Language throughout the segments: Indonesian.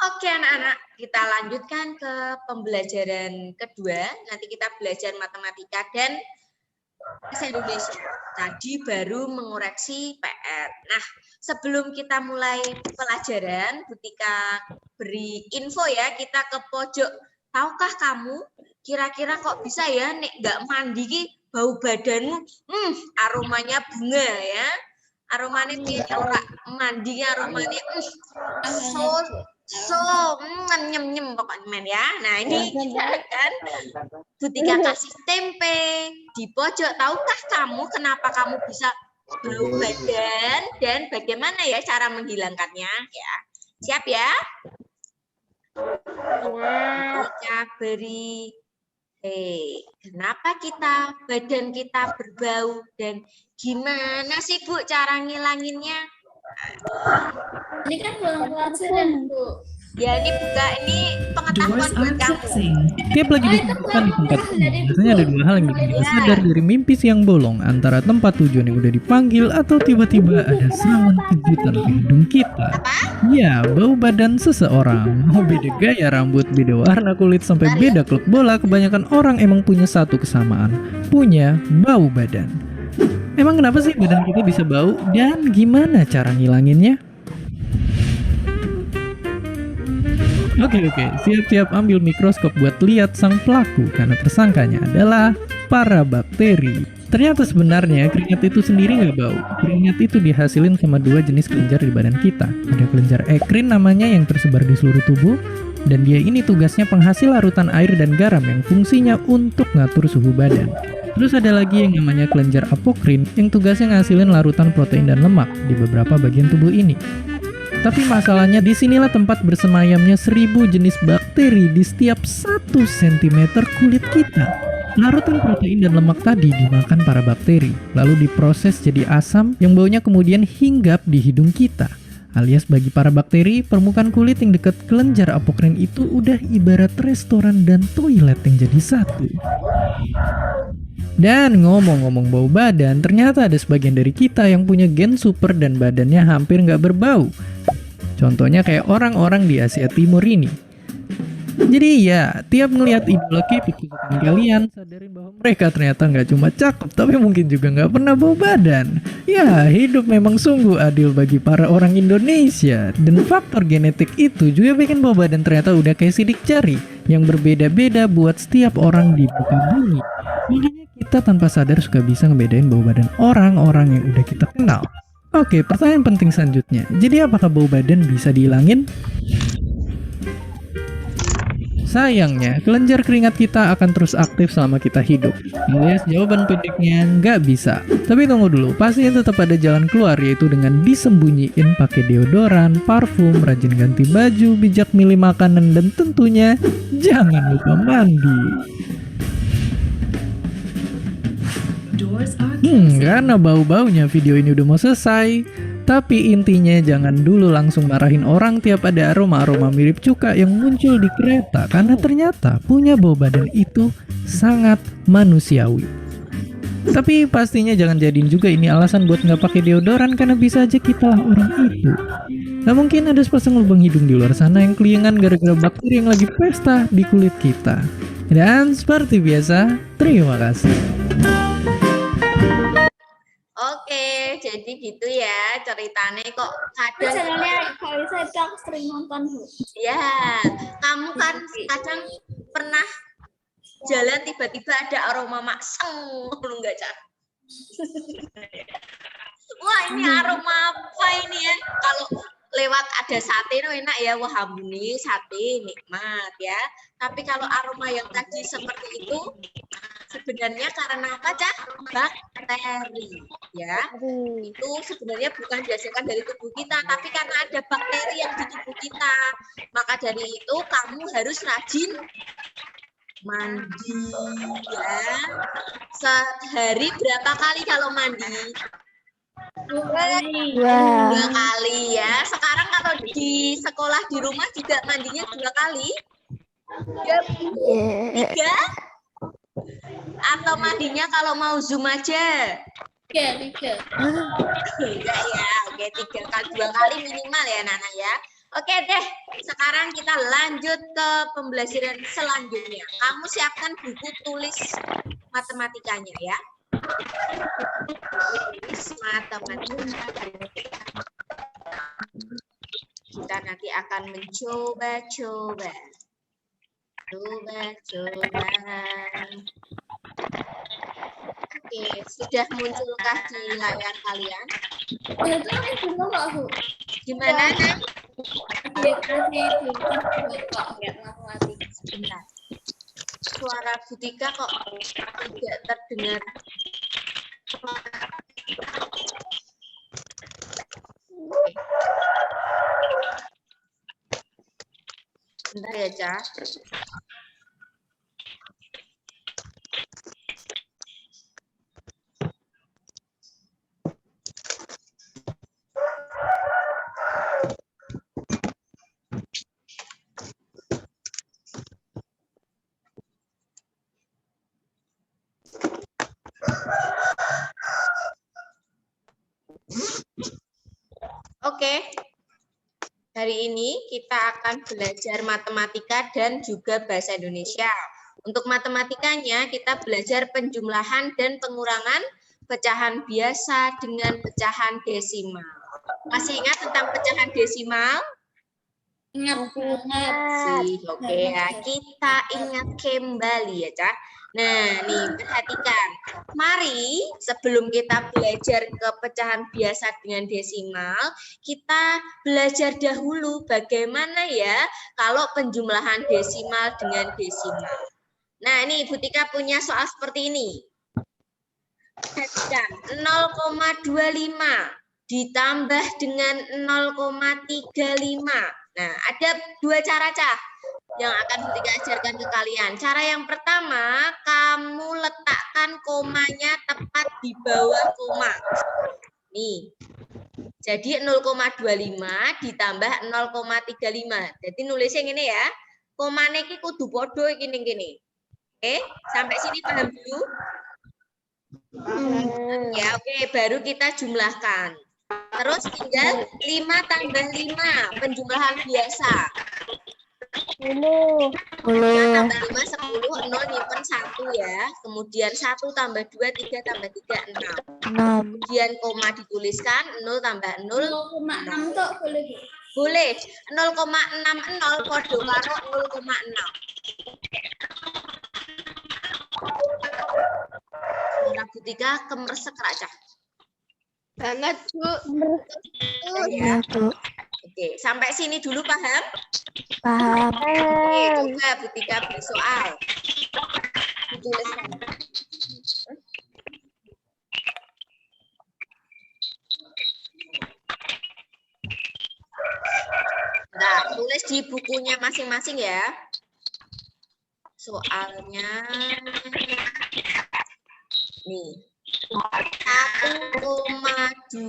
Oke anak-anak, kita lanjutkan ke pembelajaran kedua. Nanti kita belajar matematika dan bahasa Indonesia. Tadi baru mengoreksi PR. Nah, sebelum kita mulai pelajaran, Butika beri info ya, kita ke pojok. Tahukah kamu, kira-kira kok bisa ya, nek nggak mandi, bau badanmu, aromanya bunga ya. Aromanya ora mandi aromanya nyem pokoknya men ya. Nah ini kan Butika kasih tempe di pojok. Tahukah kamu kenapa kamu bisa bau badan dan bagaimana ya cara menghilangkannya ya? Siap ya? Kita beri kenapa badan kita berbau dan gimana sih Bu cara ngilanginnya? Ini kan belum pelajaran Bu. Ya ini pengetahuan buat kamu. Tiap lagi ditemukan di tempat ini, biasanya ada dua hal yang bikin kita sadar dari mimpi siang bolong, antara tempat tujuan yang udah dipanggil atau tiba-tiba ada serangan kejutan di hidung kita. Ya, bau badan seseorang. Mau beda gaya rambut, beda warna kulit, sampai beda klub bola, kebanyakan orang emang punya satu kesamaan, punya bau badan. Emang kenapa sih badan kita bisa bau dan gimana cara ngilanginnya? Oke, siap-siap ambil mikroskop buat lihat sang pelaku karena tersangkanya adalah para bakteri. Ternyata sebenarnya keringat itu sendiri nggak bau. Keringat itu dihasilin sama dua jenis kelenjar di badan kita. Ada kelenjar ekrin namanya yang tersebar di seluruh tubuh, dan dia ini tugasnya penghasil larutan air dan garam yang fungsinya untuk ngatur suhu badan. Terus ada lagi yang namanya kelenjar apokrin yang tugasnya ngasilin larutan protein dan lemak di beberapa bagian tubuh ini. Tapi masalahnya disinilah tempat bersemayamnya 1000 jenis bakteri di setiap 1 cm kulit kita. Larutan protein dan lemak tadi dimakan para bakteri, lalu diproses jadi asam yang baunya kemudian hinggap di hidung kita. Alias bagi para bakteri, permukaan kulit yang dekat kelenjar apokrin itu udah ibarat restoran dan toilet yang jadi satu. Dan ngomong-ngomong bau badan, ternyata ada sebagian dari kita yang punya gen super dan badannya hampir nggak berbau. Contohnya kayak orang-orang di Asia Timur ini. Jadi ya, tiap ngelihat idola K-pop kesukaan kalian, sadarin bahwa mereka ternyata nggak cuma cakep, tapi mungkin juga nggak pernah bau badan. Ya, hidup memang sungguh adil bagi para orang Indonesia. Dan faktor genetik itu juga bikin bau badan ternyata udah kayak sidik jari, yang berbeda-beda buat setiap orang di muka bumi. Makanya kita tanpa sadar suka bisa ngebedain bau badan orang-orang yang udah kita kenal. Oke, pertanyaan penting selanjutnya. Jadi apakah bau badan bisa dihilangin? Sayangnya, kelenjar keringat kita akan terus aktif selama kita hidup. Alias jawaban pendeknya nggak bisa. Tapi tunggu dulu, pasti tetap ada jalan keluar, yaitu dengan disembunyiin pakai deodoran, parfum, rajin ganti baju, bijak milih makanan, dan tentunya jangan lupa mandi. Karena bau-baunya video ini udah mau selesai. Tapi intinya jangan dulu langsung marahin orang tiap ada aroma-aroma mirip cuka yang muncul di kereta, karena ternyata punya bau badan itu sangat manusiawi. Tapi pastinya jangan jadiin juga ini alasan buat nggak pakai deodoran, karena bisa aja kita lah orang itu. Nah, mungkin ada sepasang lubang hidung di luar sana yang keliengan gara-gara bakteri yang lagi pesta di kulit kita. Dan seperti biasa, terima kasih. Oke, jadi gitu ya ceritanya kok kadang. Channelnya Kalisa itu aku sering nonton Bu. Ya, kamu kan kadang pernah jalan tiba-tiba ada aroma makseng, lu nggak Cak? Wah ini aroma apa ini ya? Kalau lewat ada sate enak ya, wah ambune sate nikmat ya. Tapi kalau aroma yang tadi seperti itu sebenarnya karena apa Cak? Bakteri ya. Itu sebenarnya bukan dihasilkan dari tubuh kita, tapi karena ada bakteri yang di tubuh kita. Maka dari itu kamu harus rajin mandi ya. Sehari berapa kali kalau mandi? 2 kali ya. Sekarang kalau di sekolah di rumah juga mandinya 2 kali? 3? Atau mandinya kalau mau Zoom aja? 3. Enggak ya, oke 3 kali 2 kali minimal ya Nana ya. Oke deh, sekarang kita lanjut ke pembelajaran selanjutnya. Kamu siapkan buku tulis matematikanya ya. Tulis matematika. Kita nanti akan mencoba-coba. Coba-coba. Oke, sudah munculkah di layar kalian? Itu aku belum kok, Bu. Gimana, Nak? Dia kasih pinter kok lihat matematika. Sebentar. Suara Butika kok tidak terdengar. Bentar ya, Ca. Oke. Hari ini kita akan belajar matematika dan juga bahasa Indonesia. Untuk matematikanya kita belajar penjumlahan dan pengurangan pecahan biasa dengan pecahan desimal. Masih ingat tentang pecahan desimal? Ingat banget. Oke ya, kita ingat kembali ya, Cak. Nah, nih perhatikan. Mari sebelum kita belajar ke pecahan biasa dengan desimal, kita belajar dahulu bagaimana ya kalau penjumlahan desimal dengan desimal. Nah, ini Ibu Tika punya soal seperti ini. Perhatikan, 0,25 ditambah dengan 0,35. Nah, ada dua cara, Cak, yang akan Butika ajarkan ke kalian. Cara yang pertama, kamu letakkan komanya tepat di bawah koma. Nih. Jadi 0,25 ditambah 0,35. Jadi nulisnya gini ya. Komane iki kudu podo iki ning kene. Oke, sampai sini paham dulu? Ya, oke, baru kita jumlahkan. Terus tinggal 5 tambah 5, penjumlahan biasa. 5 tambah 5, 10, 0 nyimpen 1 ya. Kemudian 1 tambah 2, 3 tambah 3, 6. Kemudian koma dituliskan, 0 tambah 0. 0,6 tuh boleh, Bu? Boleh, 0,60 podo karo 0,6. Suara Butika kemersek raca. Banget, Bu. Ya, Bu. Oke, sampai sini dulu paham? Paham. Oke, coba Butika beri soal. Dituliskan. Nah, tulis di bukunya masing-masing ya. Soalnya nih. 1,205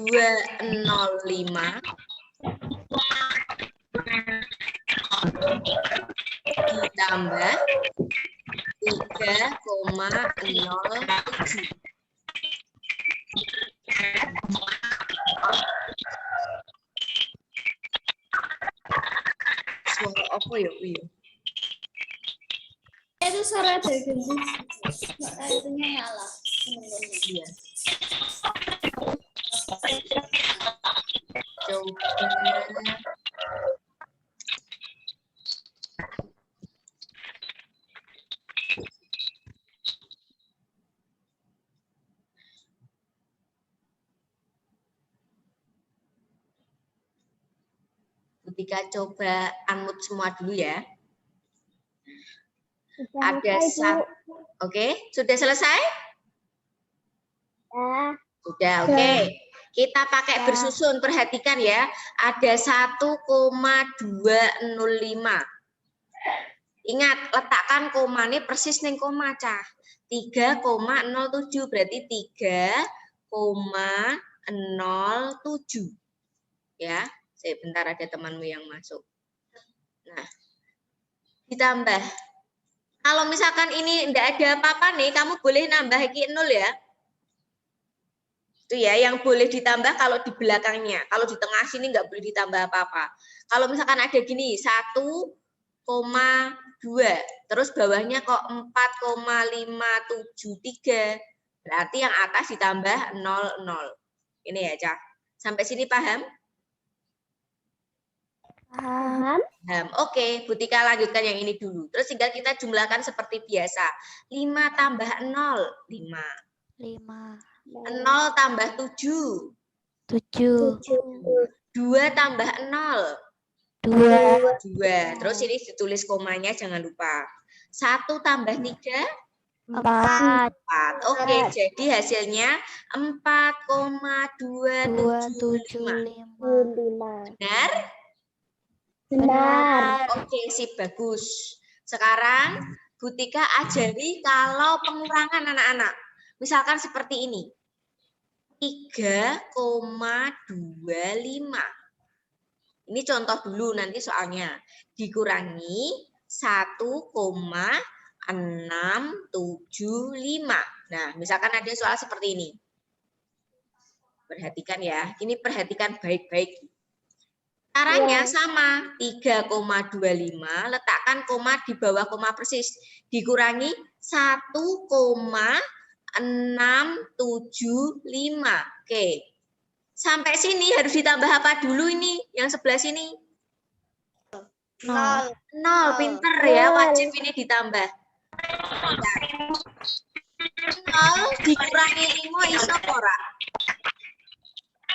ditambah 3,07. Suara apa ya, Wi? Itu suara dari itunya nyala. Iya. Coba. Butika coba unmute semua dulu ya. Ada satu. Oke, sudah selesai? Sudah, oke. Kita pakai bersusun, perhatikan ya. Ada 1,205. Ingat, letakkan koma ini persis ning koma, Cah. 3,07 berarti 3,07. Ya, sebentar ada temanmu yang masuk. Nah, ditambah. Kalau misalkan ini tidak ada apa-apa nih, kamu boleh nambah iki 0 ya. Itu ya, yang boleh ditambah kalau di belakangnya. Kalau di tengah sini nggak boleh ditambah apa-apa. Kalau misalkan ada gini, 1,2. Terus bawahnya kok 4,573. Berarti yang atas ditambah 00. Ini ya, Cak. Sampai sini paham? Paham. Oke, Bu Tika lanjutkan yang ini dulu. Terus tinggal kita jumlahkan seperti biasa. 5 tambah 0, 5. 5, 0 tambah 7. 7, 2 tambah 0. 2, 2. Terus ini ditulis komanya, jangan lupa. 1 tambah 3. 4, 4. Oke, jadi hasilnya 4,275. 275. Benar? Benar. Oke, sip, bagus. Sekarang Bu Tika ajari kalau pengurangan anak-anak. Misalkan seperti ini. 3,25. Ini contoh dulu nanti soalnya. Dikurangi 1,675. Nah, misalkan ada soal seperti ini. Perhatikan ya. Ini perhatikan baik-baik. Caranya sama, 3,25, letakkan koma di bawah koma persis, dikurangi 1,675. Oke. Sampai sini harus ditambah apa dulu ini? Yang sebelah sini? 0, 0, pinter ya, wajib ini ditambah. 0 dikurangi 5 iso ora?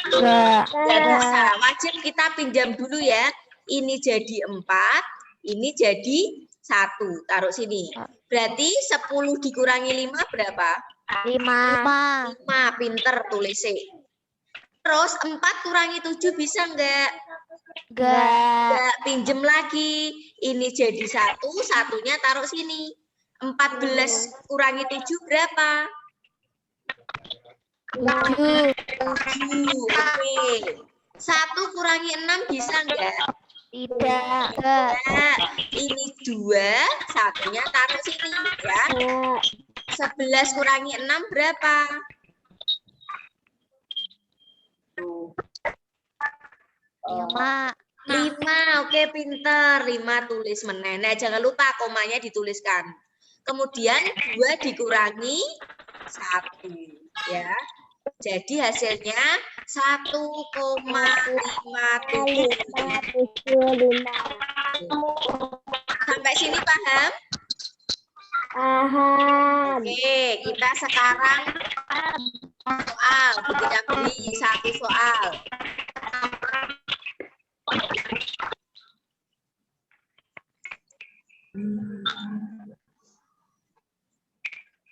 enggak, Nggak bisa, wajib kita pinjam dulu ya. Ini jadi 4, ini jadi 1. Taruh sini. Berarti 10 dikurangi 5 berapa? 5, 5, pinter tulis. Terus 4 kurangi 7 bisa enggak? enggak, Enggak, pinjem lagi. Ini jadi 1, satunya taruh sini. 14 kurangi 7 berapa? 7, 7. Oke. 1 kurangi 6 bisa enggak? tidak, Nah, ini 2, satunya taruh sini ya. 11 kurangi 6 berapa? 5, 5. Oke, pinter. 5 tulis meneh. Nah, jangan lupa komanya dituliskan. Kemudian 2 dikurangi 1 ya. Jadi hasilnya 1,575. Sampai sini paham? Paham. Oke, kita sekarang soal. Kita beri satu soal.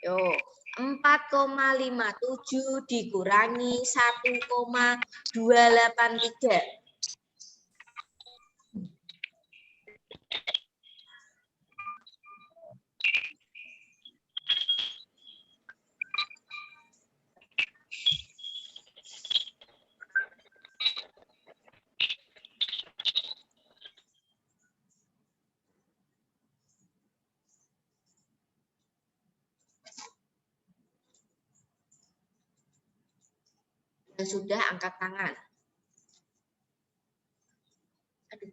Yuk, 4,57 dikurangi 1,283. Yang sudah angkat tangan. Aduh.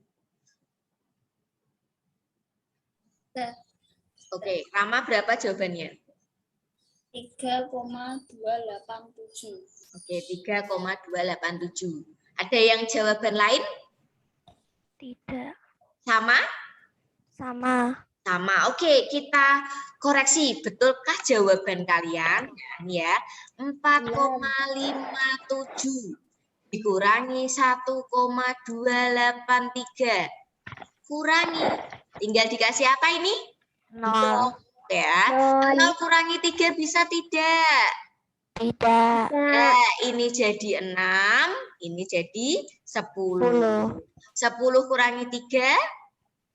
Oke, Rama berapa jawabannya? 3,287. Oke, 3,287. Ada yang jawaban lain? Tidak. Sama? Sama. Sama. Oke, kita koreksi. Betulkah jawaban kalian? Ya, 4,57 dikurangi 1,283. Kurangi. Tinggal dikasih apa ini? 0. Ya. 0 kurangi 3 bisa tidak? Tidak. Nah, ini jadi 6, ini jadi 10. 10 kurangi 3?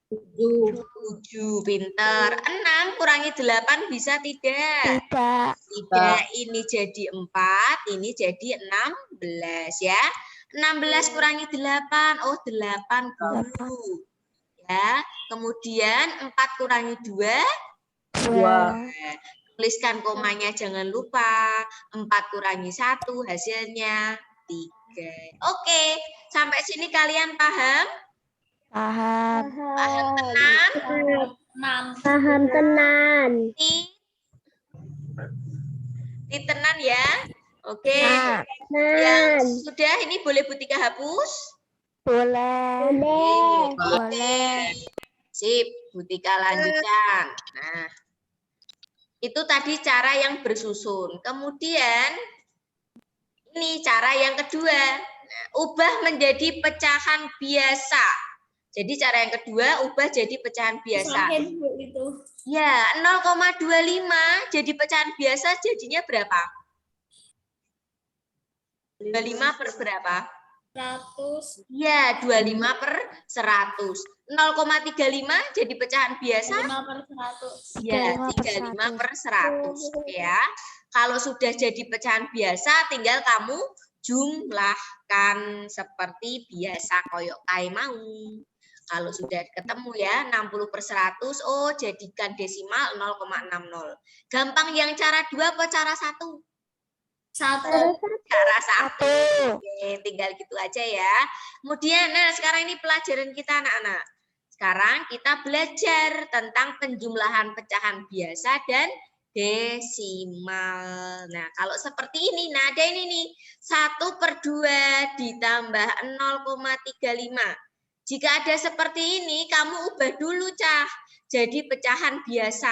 7. Pinter. 6 kurangi 8 bisa tidak? Tidak. Tidak. Ini jadi 4, ini jadi 16 ya. 16 kurangi 8, oh 80. Ya. Kemudian 4 kurangi 2? 2. Tuliskan komanya jangan lupa. 4 kurangi 1 hasilnya 3. Oke, sampai sini kalian paham? Paham. Paham tenan? Paham tenan. Tenan ya. Oke. Nah, Yang sudah ini boleh Bu Tika hapus? boleh. Boleh. Sip, Bu Tika lanjutkan. Nah, itu tadi cara yang bersusun. Kemudian ini cara yang kedua. Nah, ubah menjadi pecahan biasa. Jadi cara yang kedua ubah jadi pecahan biasa. Ya, 0,25 jadi pecahan biasa jadinya berapa? 25 per berapa? 100. Ya, 25 per 100. 0,35 jadi pecahan biasa? 5 per 100. Ya, 35 per 100. Ya. Kalau sudah jadi pecahan biasa, tinggal kamu jumlahkan seperti biasa koyok kai mau. Kalau sudah ketemu ya, 60 per 100, oh jadikan desimal 0,60. Gampang yang cara 2 apa cara 1? 1. Cara 1. Oke, tinggal gitu aja ya. Kemudian, nah sekarang ini pelajaran kita anak-anak. Sekarang kita belajar tentang penjumlahan pecahan biasa dan desimal. Nah, kalau seperti ini, nah ada ini nih. 1/2 ditambah 0,35. Jika ada seperti ini, kamu ubah dulu, Cah. Jadi pecahan biasa.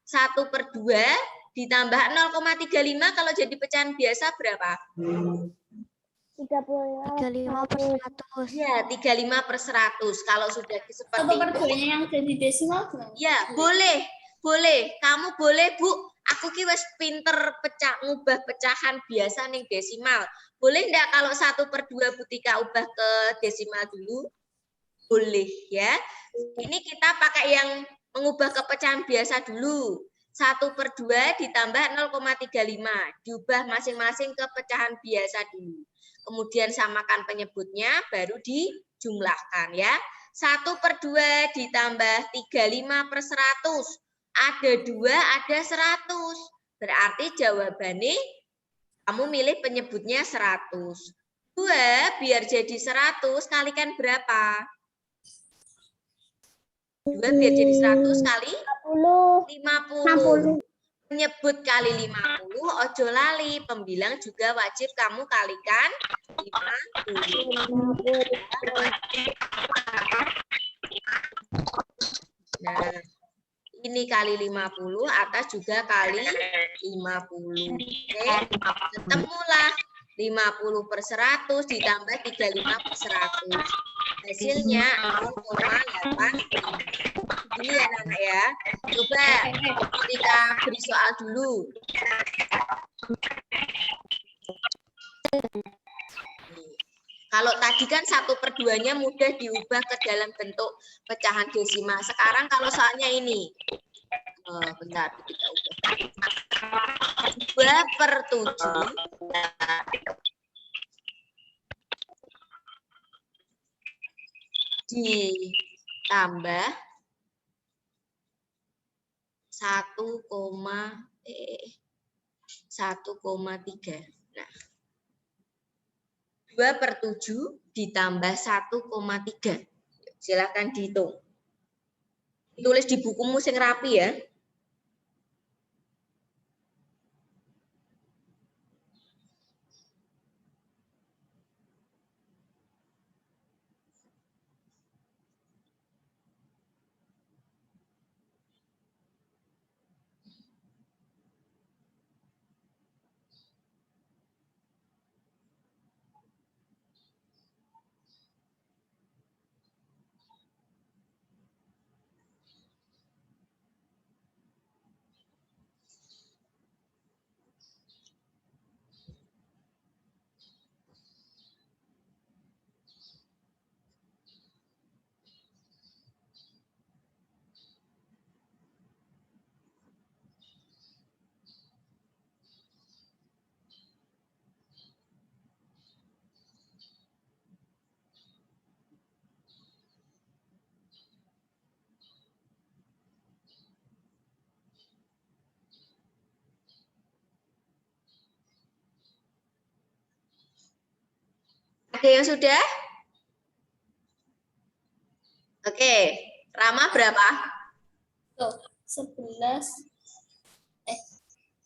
1/2 ditambah 0,35 kalau jadi pecahan biasa berapa? 35 per 100. Ya, 35 per 100. Kalau sudah seperti 1/2-nya yang jadi desimal gimana? ya, boleh. Boleh. Kamu boleh, Bu. Aku ki wis pinter ngubah pecahan biasa nih desimal. Boleh enggak kalau 1/2 Bu Tika ubah ke desimal dulu? Boleh ya. Ini kita pakai yang mengubah ke pecahan biasa dulu. 1/2 ditambah 0,35. Diubah masing-masing ke pecahan biasa dulu. Kemudian samakan penyebutnya, baru dijumlahkan ya. 1/2 ditambah 35 per 100. Ada 2, ada 100. Berarti jawabannya kamu milih penyebutnya 100. 2 biar jadi 100 kalikan berapa? 2 biar jadi 100 kali 50. Menyebut kali 50, ojo lali. Pembilang juga wajib kamu kalikan 50. Nah, ini kali 50, atas juga kali 50. Oke, ketemulah 50 per 100 ditambah 35 per 100. Hasilnya 0,8. Ini ya anak ya. Coba kita beri soal dulu. Kalau tadi kan 1/2-nya mudah diubah ke dalam bentuk pecahan desimal. Sekarang kalau soalnya ini. Bentar, kita ubah. 2/7 ditambah 1,3. Nah, 2/7 ditambah 1,3. Silakan dihitung. Tulis di bukumu sing rapi ya. Ada yang sudah? Oke, Rama berapa? Tuh, 11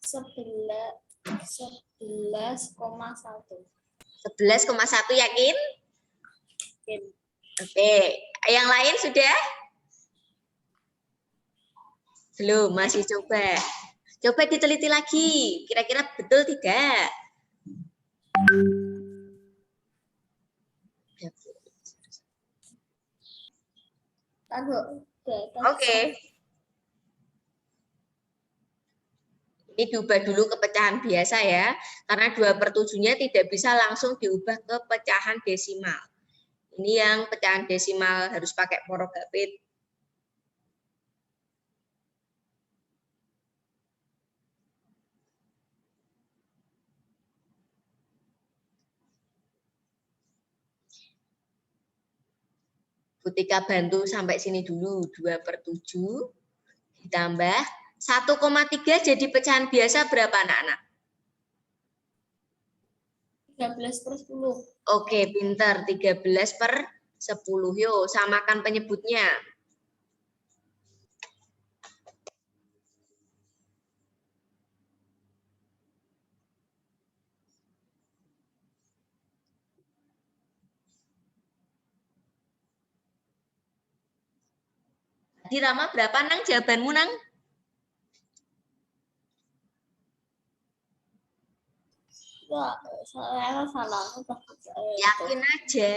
11,1. 11,1 yakin? Oke. Oke, yang lain sudah? Belum, masih coba. Coba diteliti lagi, kira-kira betul tidak? Oke. Ini diubah dulu ke pecahan biasa ya, karena 2/7-nya tidak bisa langsung diubah ke pecahan desimal. Ini yang pecahan desimal harus pakai porogapit. Butika bantu sampai sini dulu, 2/7 ditambah 1,3 jadi pecahan biasa berapa anak-anak? 13/10. Oke, pintar. 13/10. Yuk, samakan penyebutnya. Tadi Rama berapa, Nang? Jawabanmu, Nang? Ya, saya salah. Yakin aja.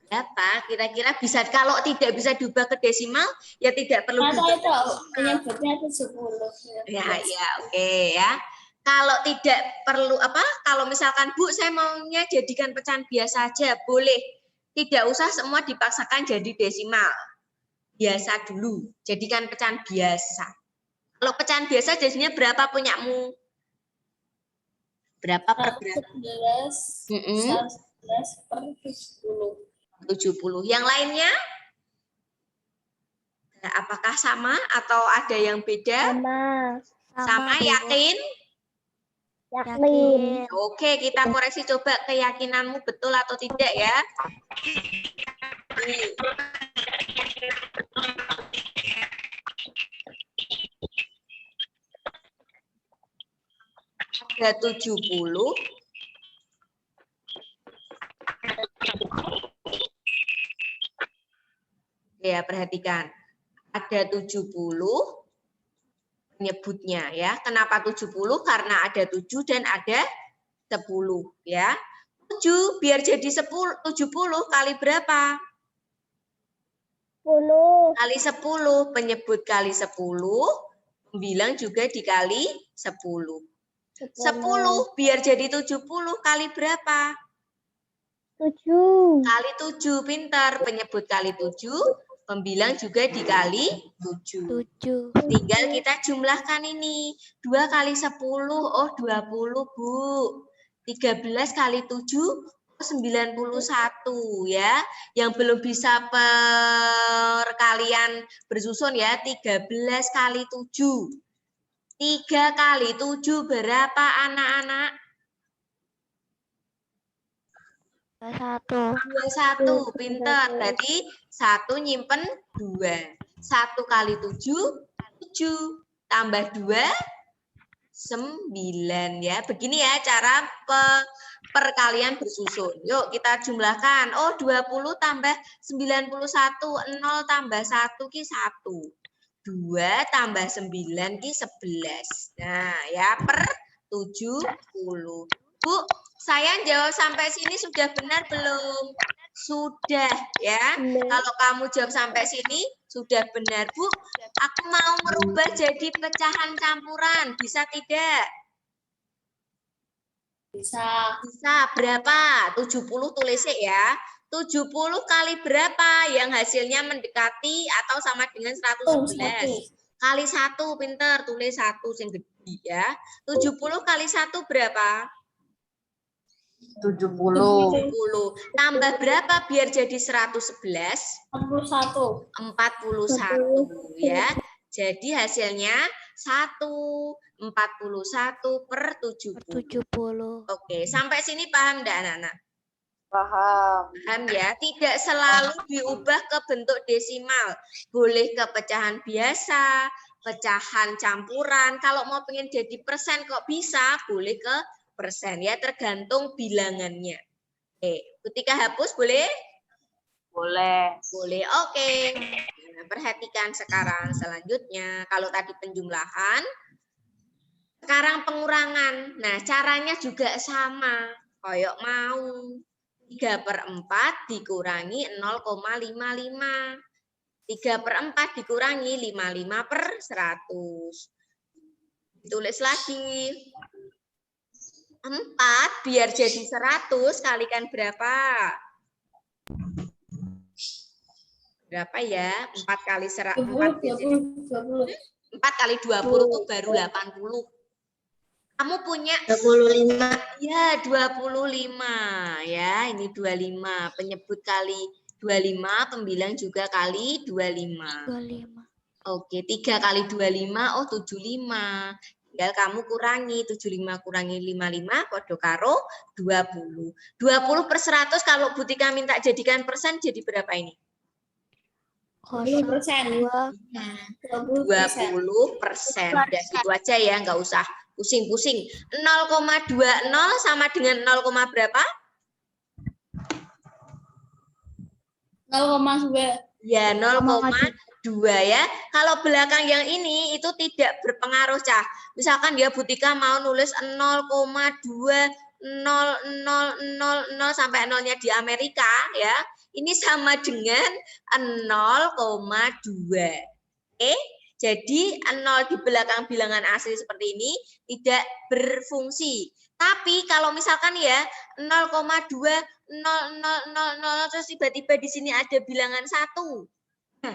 Berapa? Kira-kira bisa, kalau tidak bisa diubah ke desimal, ya tidak perlu Atau diubah. itu penyebutnya itu 10. Ya, oke ya. Kalau tidak perlu kalau misalkan Bu saya maunya jadikan pecahan biasa aja, boleh. Tidak usah semua dipaksakan jadi desimal. Biasa dulu, jadikan pecahan biasa. Kalau pecahan biasa jadinya berapa punyamu? Berapa per berapa? 11/10. 70. Yang lainnya? Apakah sama atau ada yang beda? Sama, Bu. yakin? Yakin. Oke, kita koreksi coba keyakinanmu betul atau tidak ya. Nih. Ada 70. Ya, perhatikan. Ada 70 penyebutnya ya. Kenapa 70? Karena ada 7 dan ada 10 ya. 7 biar jadi 70 kali berapa? 10. Kali 10, penyebut kali 10, pembilang juga dikali 10. 10 biar jadi 70 kali berapa? 7. Kali 7, pintar. Penyebut kali 7, pembilang juga dikali 7. 7. Tinggal kita jumlahkan ini. 2 kali 10, oh 20 Bu. 13 kali 7, 91 ya. Yang belum bisa perkalian bersusun ya, 13 kali 7. 3 kali 7 berapa anak-anak? 21, pintar. Berarti 1 nyimpen 2. 1 kali 7, 7. Tambah 2, 9 ya. Begini ya cara perkalian bersusun. Yuk kita jumlahkan. Oh 20 tambah 91, 0 tambah 1 ki 1. 2 tambah 9 ki 11. Nah ya per 70. Bu, saya jawab sampai sini sudah benar belum? Sudah ya. Kalau kamu jawab sampai sini sudah benar, Bu. Aku mau merubah jadi pecahan campuran. Bisa tidak? Bisa. Bisa. Berapa? 70 tulis ya. 70 kali berapa yang hasilnya mendekati atau sama dengan 111? Kali 1, pinter. Tulis 1 yang gede ya. 70 kali 1 berapa? 70. Tambah berapa biar jadi 111? 41. 41 ya. Jadi hasilnya 41 per 70. 70. Oke, sampai sini paham enggak anak-anak? Paham. Paham ya? Tidak selalu diubah ke bentuk desimal. Boleh ke pecahan biasa, pecahan campuran. Kalau mau pengen jadi persen kok bisa, boleh ke persen ya, tergantung bilangannya. Oke, ketika hapus boleh? Boleh. Boleh. Oke. Nah, perhatikan sekarang selanjutnya. Kalau tadi penjumlahan, sekarang pengurangan. Nah, caranya juga sama. Kayak mau 3/4 dikurangi 0,55. 3/4 dikurangi 55/100. Tulis lagi. 4 biar jadi 100 kalikan berapa? Berapa ya? 4 kali 100. 4 kali 20 itu baru 80. Kamu punya 25. ya 25 ya, ini 25. Penyebut kali 25, pembilang juga kali 25. 25. Oke, 3 kali 25 oh 75. Tinggal kamu kurangi 75 kurangi 55 podo karo 20. 20/100 kalau Butika minta jadikan persen jadi berapa ini? 20%. 20%. Udah gitu aja ya, nggak usah pusing-pusing. 0,20 sama dengan 0, berapa? 0,2. Ya, 0,2 ya. Kalau belakang yang ini itu tidak berpengaruh, Cah. Misalkan dia Butika mau nulis 0,20000 sampai nolnya di Amerika ya. Ini sama dengan 0,2. Oke. Jadi 0 di belakang bilangan asli seperti ini tidak berfungsi. Tapi kalau misalkan ya 0,20000 terus tiba-tiba di sini ada bilangan 1. Nah,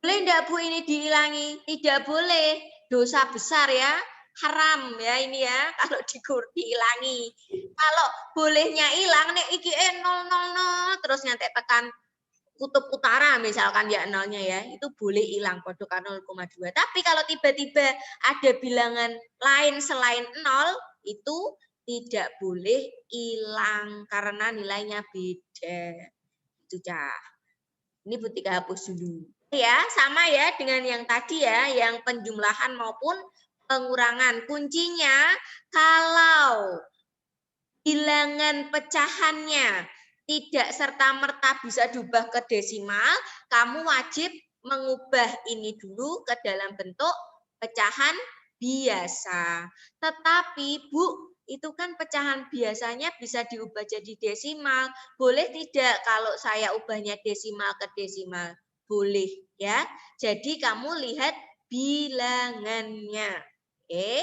boleh enggak Bu ini dihilangi? Tidak boleh. Dosa besar ya. Haram ya ini ya kalau dihilangi. Kalau bolehnya hilang nih iki 000 terus nyantek tekan kutub utara misalkan ya nolnya ya, itu boleh hilang podo kan 0,2. Tapi kalau tiba-tiba ada bilangan lain selain 0 itu tidak boleh hilang karena nilainya beda. Itu Cah. Ini Butika hapus dulu. Ya, sama ya dengan yang tadi ya, yang penjumlahan maupun pengurangan. Kuncinya kalau bilangan pecahannya tidak serta-merta bisa diubah ke desimal, kamu wajib mengubah ini dulu ke dalam bentuk pecahan biasa. Tetapi Bu, itu kan pecahan biasanya bisa diubah jadi desimal. Boleh tidak kalau saya ubahnya desimal ke desimal? Boleh ya. Jadi kamu lihat bilangannya. Oke,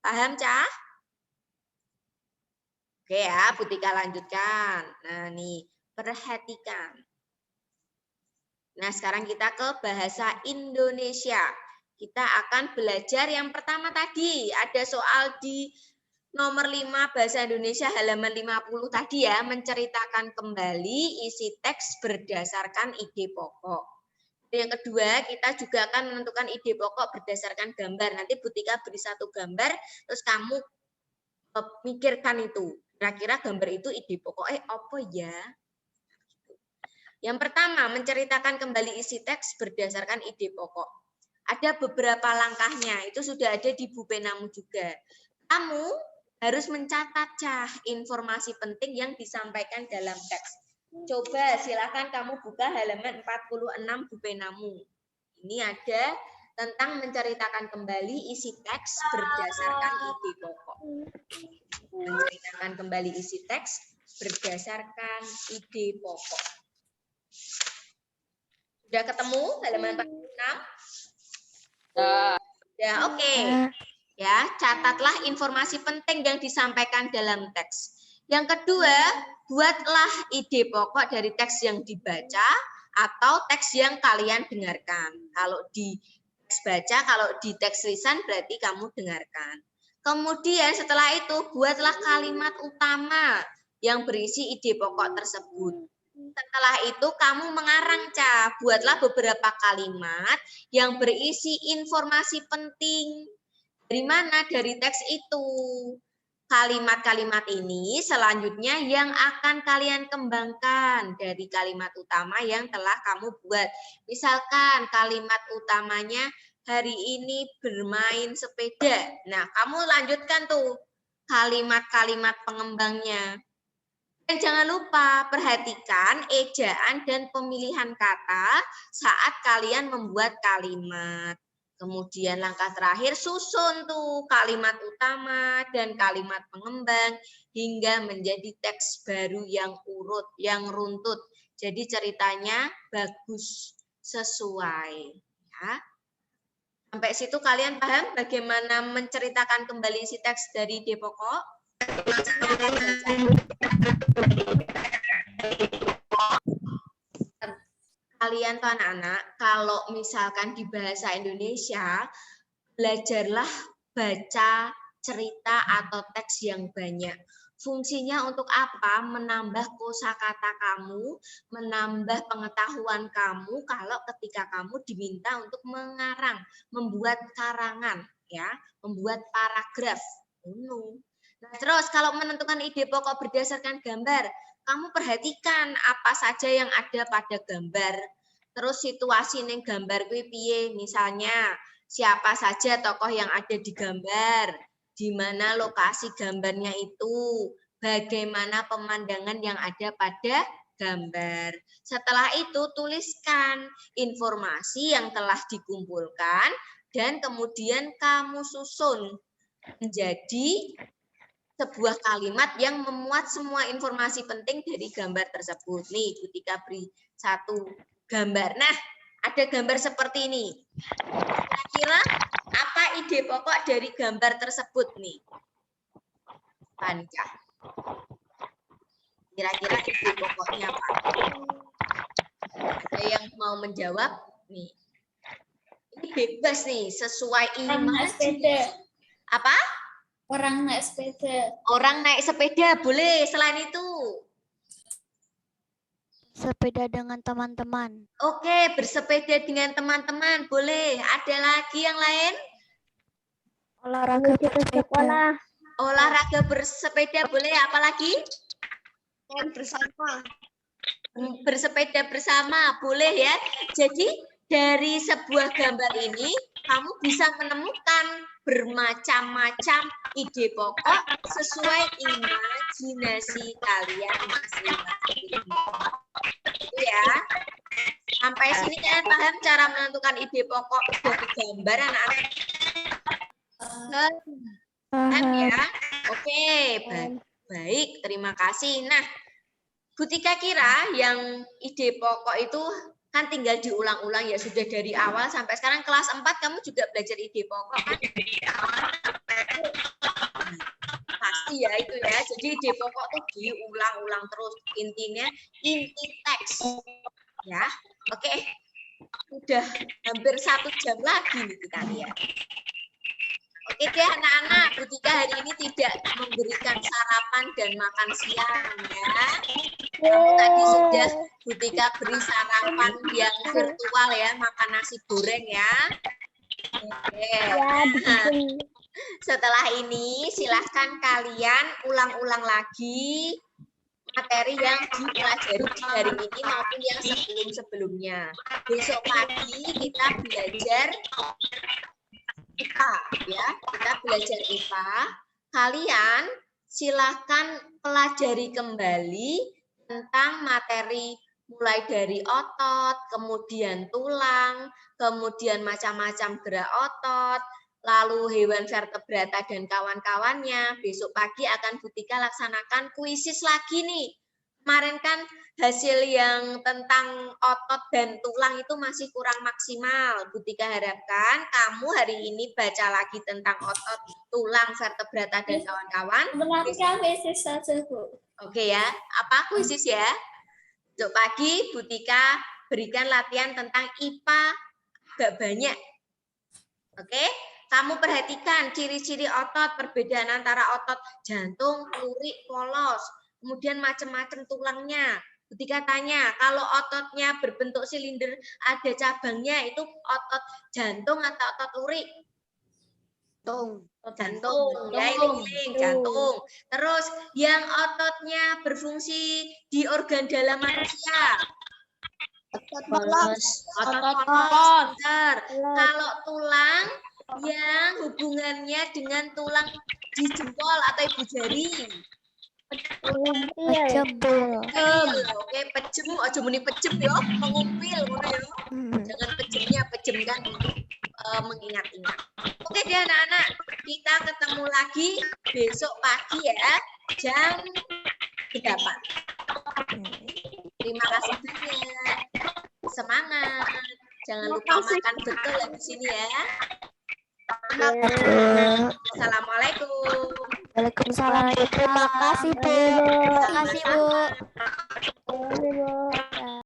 paham Cah? Oke ya, Butika lanjutkan. Nah nih, perhatikan. Nah sekarang kita ke bahasa Indonesia. Kita akan belajar yang pertama tadi. Ada soal di nomor 5 bahasa Indonesia halaman 50 tadi ya. Menceritakan kembali isi teks berdasarkan ide pokok. Yang kedua, kita juga akan menentukan ide pokok berdasarkan gambar. Nanti Butika beri satu gambar, terus kamu pikirkan itu. Kira-kira gambar itu ide pokoknya apa ya? Yang pertama, menceritakan kembali isi teks berdasarkan ide pokok. Ada beberapa langkahnya, itu sudah ada di bupenamu juga. Kamu harus mencatat Cah informasi penting yang disampaikan dalam teks. Coba silakan kamu buka halaman 46 bupenamu. Ini ada tentang menceritakan kembali isi teks berdasarkan ide pokok. Menceritakan kembali isi teks berdasarkan ide pokok. Sudah ketemu halaman 46? Ya, oke. Ya, catatlah informasi penting yang disampaikan dalam teks. Yang kedua, buatlah ide pokok dari teks yang dibaca atau teks yang kalian dengarkan. Kalau di teks baca, kalau di teks lisan berarti kamu dengarkan. Kemudian setelah itu buatlah kalimat utama yang berisi ide pokok tersebut. Setelah itu kamu mengarang Cah, buatlah beberapa kalimat yang berisi informasi penting. Dari mana? Dari teks itu. kalimat-kalimat ini selanjutnya yang akan kalian kembangkan dari kalimat utama yang telah kamu buat. Misalkan kalimat utamanya hari ini bermain sepeda. Nah, kamu lanjutkan tuh kalimat-kalimat pengembangnya. Dan jangan lupa perhatikan ejaan dan pemilihan kata saat kalian membuat kalimat. Kemudian langkah terakhir susun tuh kalimat utama dan kalimat pengembang hingga menjadi teks baru yang urut, yang runtut. Jadi ceritanya bagus, sesuai. Ya. Sampai situ kalian paham bagaimana menceritakan kembali isi teks dari ide pokok? Kalian tuh anak-anak, kalau misalkan di bahasa Indonesia, belajarlah baca cerita atau teks yang banyak. Fungsinya untuk apa? Menambah kosakata kamu, menambah pengetahuan kamu kalau ketika kamu diminta untuk mengarang, membuat karangan, ya, membuat paragraf. Nah, terus kalau menentukan ide pokok berdasarkan gambar, kamu perhatikan apa saja yang ada pada gambar. Terus situasi ning gambar kuwi piye? Misalnya, siapa saja tokoh yang ada di gambar, di mana lokasi gambarnya itu, bagaimana pemandangan yang ada pada gambar. Setelah itu tuliskan informasi yang telah dikumpulkan dan kemudian kamu susun menjadi sebuah kalimat yang memuat semua informasi penting dari gambar tersebut. Nih, ketika beri satu gambar. Nah, ada gambar seperti ini. Kira-kira apa ide pokok dari gambar tersebut nih? Pancah. Kira-kira ide pokoknya apa? Ada yang mau menjawab? Nih. Ini bebas nih, sesuai imajinasi. Apa? Orang naik sepeda. Orang naik sepeda boleh. Selain itu, Sepeda dengan teman-teman. oke, bersepeda dengan teman-teman boleh. Ada lagi yang lain? Olahraga bersepeda. Olahraga bersepeda boleh. Apalagi? Main bersama. Bersepeda bersama boleh ya. Jadi dari sebuah gambar ini kamu bisa menemukan bermacam-macam ide pokok sesuai imajinasi kalian masing-masing. Itu ya. Sampai sini kalian paham cara menentukan ide pokok dari gambar anak-anak? Paham ya? Oke, baik. Terima kasih. Nah, Bu Tika kira yang ide pokok itu kan tinggal diulang-ulang ya, sudah dari awal sampai sekarang kelas 4 kamu juga belajar ide pokok kan? Pasti ya itu ya. Jadi ide pokok tuh diulang-ulang terus. Intinya inti teks. Ya. Oke. Udah hampir 1 jam lagi nih kita lihat. Oke deh anak-anak, Bu Tika hari ini tidak memberikan sarapan dan makan siang ya. Kamu tadi sudah Bu Tika beri sarapan yang virtual ya, makan nasi goreng ya. Oke. Setelah ini silahkan kalian ulang-ulang lagi materi yang dipelajari di hari ini maupun yang sebelum-sebelumnya. Besok pagi kita belajar IPA ya, kita belajar IPA. Kalian silahkan pelajari kembali tentang materi mulai dari otot, kemudian tulang, kemudian macam-macam gerak otot, lalu hewan vertebrata dan kawan-kawannya. Besok pagi akan Bu Tika laksanakan kuisis lagi nih. Kemarin kan hasil yang tentang otot dan tulang itu masih kurang maksimal. Bu Tika harapkan kamu hari ini baca lagi tentang otot, tulang, vertebrata dan kawan-kawan. Sebenarnya kuisis saja, Bu. Oke ya, apa kuisis ya? Besok pagi Bu Tika berikan latihan tentang IPA agak banyak. Oke? Kamu perhatikan ciri-ciri otot, perbedaan antara otot jantung, lurik, polos, kemudian macam-macam tulangnya. Ketika tanya, kalau ototnya berbentuk silinder, ada cabangnya, itu otot jantung atau otot lurik? Jantung, ya iling-iling, jantung. Terus yang ototnya berfungsi di organ dalam manusia. Otot polos. Benar. Kalau tulang yang hubungannya dengan tulang di jempol atau ibu jari. Jempol. Oke, pejem, aja muni pejem ya, mengumpil ngono ya. Jangan pejemnya, pejem kan mengingat-ingat. Oke deh anak-anak, kita ketemu lagi besok pagi ya, jam 8. Terima kasih banyak. Semangat. Jangan lupa makan betul ya di sini ya. Assalamualaikum. Waalaikumsalam. Terima kasih, Bu. Terima kasih, Bu.